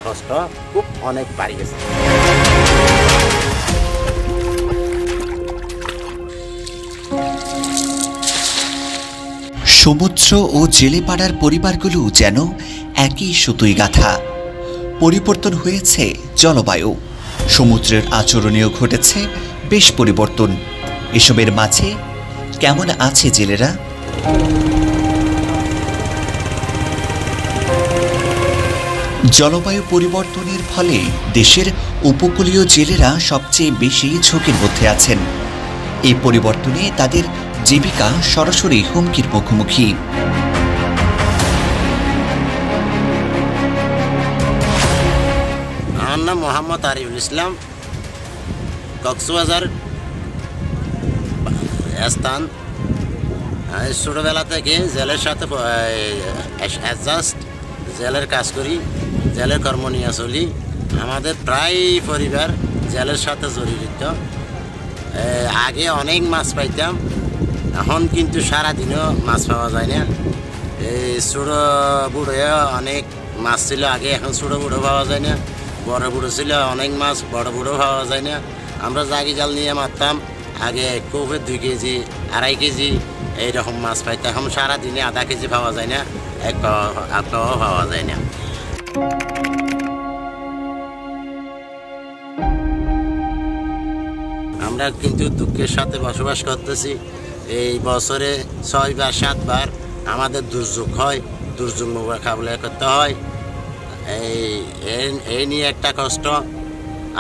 কষ্ট খুব অনেক বাড়ি গেছে। সমুদ্র ও জেলেপাড়ার পরিবারগুলো যেন একই সুতোয় গাঁথা। পরিবর্তন হয়েছে জলবায়ু, সমুদ্রের আচরণেও ঘটেছে বেশ পরিবর্তন। এসবের মাঝে কেমন আছে জেলেরা? জলবায়ু পরিবর্তনের ফলে দেশের উপকূলীয় জেলেরা সবচেয়ে বেশি ঝুঁকির মধ্যে আছেন। এই পরিবর্তনে তাদের জীবিকা সরাসরি হুমকির মুখোমুখি। আমার নাম মোহাম্মদ আরিফুল ইসলাম, কক্সবাজার স্থান। ছোটোবেলা থেকে জেলের সাথে অ্যাডজাস্ট জেলের কাজ করি, জেলের কর্ম নিয়ে চলি। আমাদের প্রায় পরিবার জেলের সাথে জড়িত। আগে অনেক মাছ পাইতাম, এখন কিন্তু সারাদিনও মাছ পাওয়া যায় না। এই ছোটো বুড়ো অনেক মাছ ছিল আগে, এখন ছোটো বুড়ো পাওয়া যায় না। বড় বুড়ো ছিল অনেক মাছ, বড় বুড়ো পাওয়া যায় না। আমরা জাগি জাল নিয়ে মারতাম আগে, কোপে 2 কেজি 2.5 কেজি এইরকম মাছ পাইতাম। এখন সারাদিনে আধা কেজি পাওয়া যায় না, এক পাওয়া পাওয়া যায় না। আমরা কিন্তু দুঃখের সাথে বসবাস করতেছি। এই বছরে 6 বার 7 বার আমাদের দুর্যোগ হয়, দুর্যোগ মোকাবিলা করতে হয়। এই নিয়ে একটা কষ্ট।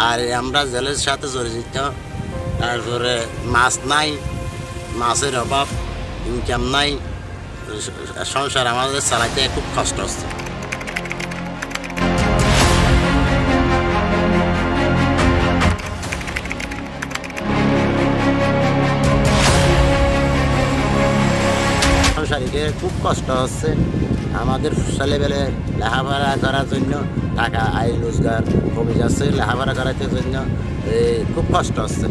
আর আমরা জেলের সাথে জড়িত, তারপরে মাছ নাই, মাছের অভাব, ইনকাম নাই, সংসার আমাদের চালাইতে খুব কষ্ট হচ্ছে। সংসারীকে খুব কষ্ট হচ্ছে। আমাদের ছেলেবেলে লেখাপড়া করার জন্য টাকা আয় রোজগার কমে যাচ্ছে, লেখাপড়া করাতে জন্য খুব কষ্ট হচ্ছে।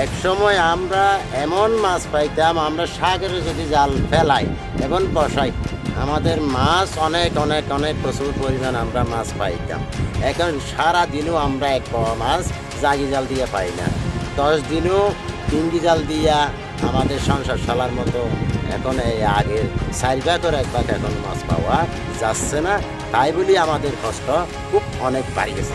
এক সময় আমরা এমন মাছ পাইতাম, আমরা সাগরে যদি জাল ফেলাই এবং বসাই, আমাদের মাছ অনেক অনেক অনেক প্রচুর পরিমাণ আমরা মাছ পাইতাম। এখন সারাদিনও আমরা 1 পাওয়া মাছ জাগি জাল দিয়ে পাই না। 10 দিনও ডিঙ্গি জাল দিয়া আমাদের সংসার চালার মতো এখন এই আগের 4 ভাগ করে 1 ভাগ এখন মাছ পাওয়া যাচ্ছে না। তাই বলি আমাদের কষ্ট খুব অনেক বাড়ি গেছে।